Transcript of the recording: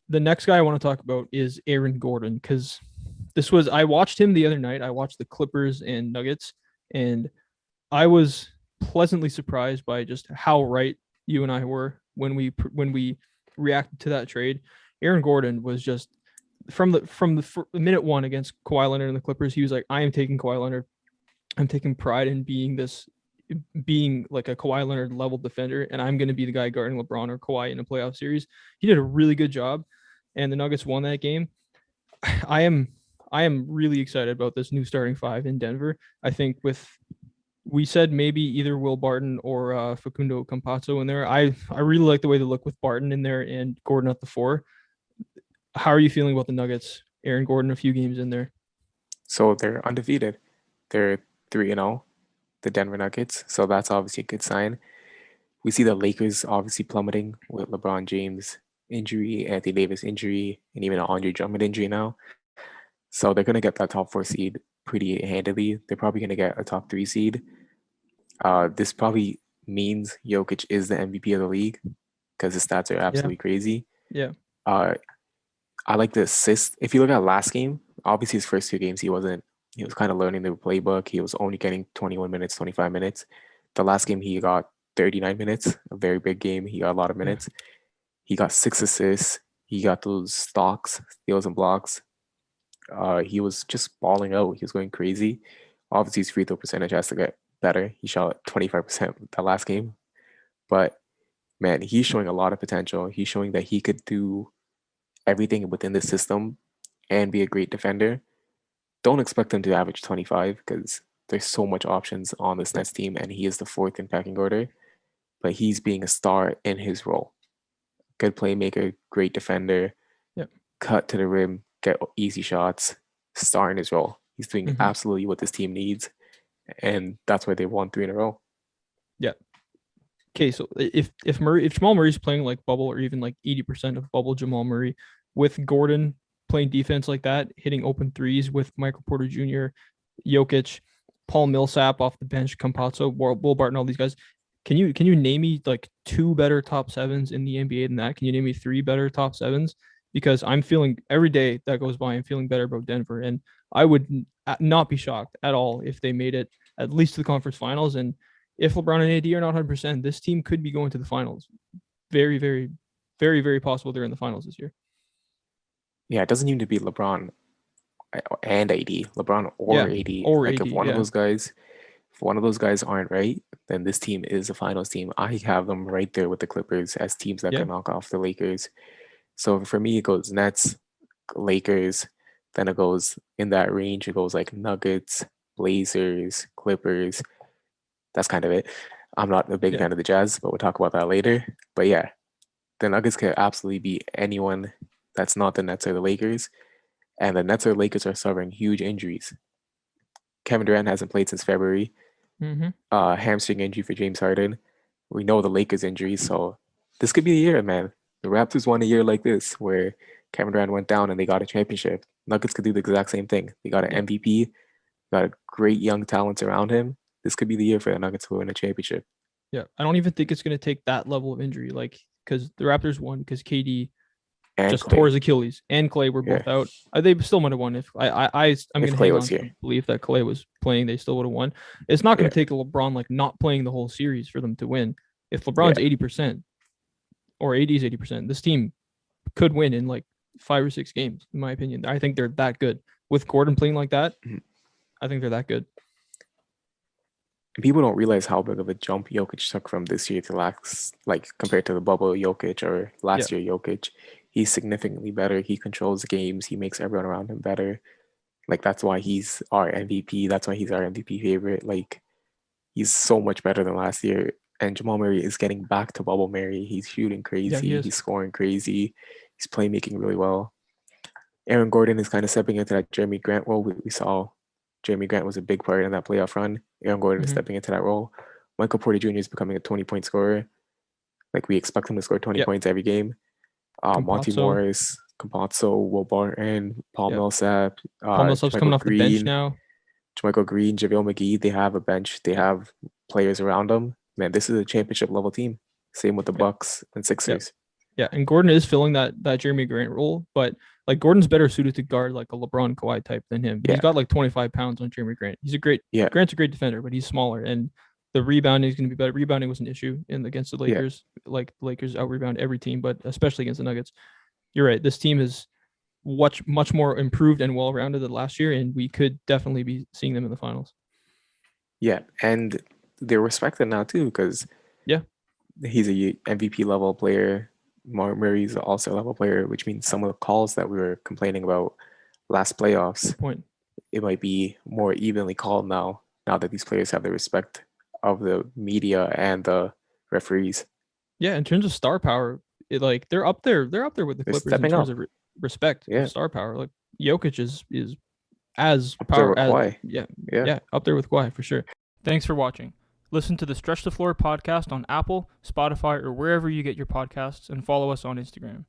The next guy I want to talk about is Aaron Gordon because I watched him the other night. I watched the Clippers and Nuggets, and I was pleasantly surprised by just how right you and I were when we reacted to that trade. Aaron Gordon was just from the minute one against Kawhi Leonard and the Clippers. He was like, "I am taking Kawhi Leonard. I'm taking pride in being like a Kawhi Leonard level defender, and I'm going to be the guy guarding LeBron or Kawhi in a playoff series." He did a really good job, and the Nuggets won that game. I am I am really excited about this new starting five in Denver. I think we said maybe either Will Barton or Facundo Campazzo in there. I really like the way they look with Barton in there and Gordon at the four. How are you feeling about the Nuggets? Aaron Gordon a few games in there. So they're undefeated. They're 3-0, the Denver Nuggets. So that's obviously a good sign. We see the Lakers obviously plummeting with LeBron James injury, Anthony Davis injury, and even an Andre Drummond injury now. So they're gonna get that top four seed pretty handily. They're probably gonna get a top three seed. This probably means Jokic is the MVP of the league because his stats are Yeah, absolutely crazy. yeah. Uh, I like the assist. If you look at last game, obviously his first two games he was kind of learning the playbook. He was only getting 21 minutes, 25 minutes. The last game he got 39 minutes, a very big game. He got a lot of Yeah. minutes. He got 6 assists. He got those stocks, steals and blocks. He was just balling out. He was going crazy. Obviously his free throw percentage has to get better. He shot 25% the last game. But man, he's showing a lot of potential. He's showing that he could do everything within the system and be a great defender. Don't expect him to average 25 because there's so much options on this Nets team, and he is the fourth in pecking order. But he's being a star in his role. Good playmaker, great defender, Yeah. cut to the rim, get easy shots, star in his role. He's doing Mm-hmm. absolutely what this team needs, and that's why they won three in a row. Yeah. Okay, so if Jamal Murray's playing like bubble or even like 80% of bubble Jamal Murray with Gordon playing defense like that, hitting open threes with Michael Porter Jr., Jokic, Paul Millsap off the bench, Campazzo, Will Barton, all these guys. Can you name me like two better top sevens in the NBA than that? Can you name me three better top sevens? Because I'm feeling every day that goes by, I'm feeling better about Denver, and I would not be shocked at all if they made it at least to the conference finals. And if LeBron and AD are not 100%, this team could be going to the finals. Very, very, very, very possible they're in the finals this year. Yeah, it doesn't need to be LeBron and AD, LeBron or Yeah, AD. or Like AD. Yeah, if one of those guys aren't right, then this team is a finals team. I have them right there with the Clippers as teams that yeah. can knock off the Lakers. So for me, it goes Nets, Lakers, then it goes in that range. It goes like Nuggets, Blazers, Clippers. That's kind of it. I'm not a big Yeah. fan of the Jazz, but we'll talk about that later. But yeah, the Nuggets can absolutely beat anyone that's not the Nets or the Lakers. And the Nets or Lakers are suffering huge injuries. Kevin Durant hasn't played since February. Mm-hmm. Hamstring injury for James Harden. We know the Lakers injury, so this could be the year, man. The Raptors won a year like this where Kevin Durant went down and they got a championship. Nuggets could do the exact same thing. They got an Yeah. MVP, got a great young talent around him. This could be the year for the Nuggets to win a championship. Yeah. I don't even think it's going to take that level of injury. Like, because the Raptors won because KD And just tore Clay, his Achilles and Clay were yeah. both out. They still might have won if I'm If going to Clay hang was on to here, the belief that Clay was playing. They still would have won. It's not going yeah, to take a LeBron like not playing the whole series for them to win. If yeah. LeBron's 80% or AD's 80%, this team could win in like 5 or 6 games, in my opinion. I think they're that good. With Gordon playing like that, Mhm. I think they're that good. And people don't realize how big of a jump Jokic took from this year to last, like compared to the bubble Jokic or Yeah. last year Jokic. He's significantly better. He controls games. He makes everyone around him better. Like that's why he's our MVP. That's why he's our MVP favorite. Like he's so much better than last year. And Jamal Murray is getting back to bubble Murray. He's shooting Yeah, he crazy. is. He's scoring crazy. He's playmaking really well. Aaron Gordon is kind of stepping into that Jeremy Grant role. We saw Jeremy Grant was a big part in that playoff run. Aaron Gordon is Mm-hmm. stepping into that role. Michael Porter Jr. is becoming a 20-point scorer. Like we expect him to score 20 Yep. points every game. Monte Campazzo. Morris, Campazzo, Will Barton, Paul Yep. Millsap, Paul Millsap's coming off the bench Green, now. JaMychal Green, JaVale McGee. They have a bench. They Yep. have players around them. Man, this is a championship level team. Same with the Yep. Bucks and Yep. Sixers. Yeah, and Gordon is filling that Jeremy Grant role, but like Gordon's better suited to guard like a LeBron Kawhi type than him. He's Yeah, got like 25 pounds on Jeremy Grant. yeah, Grant's a great defender, but he's smaller, and the rebounding is going to be better. Rebounding was an issue against the yeah, Lakers. Like the Lakers out rebound every team, but especially against the Nuggets. You're right. This team is much more improved and well rounded than last year, and we could definitely be seeing them in the finals. yeah. And they're respected now too because Yeah, he's a MVP level player. Murray's an All-Star level player, which means some of the calls that we were complaining about last playoffs, good point. it might be more evenly called now. Now that these players have the respect of the media and the referees, Yeah, in terms of star power, like they're up there. They're up there with the they're Clippers in stepping terms up. of respect Yeah, of star power. Like Jokic is as up there with as Kawhi. yeah, Yeah. up there with Kawhi for sure. Thanks for watching. Listen to the Stretch the Floor podcast on Apple, Spotify, or wherever you get your podcasts, and follow us on Instagram.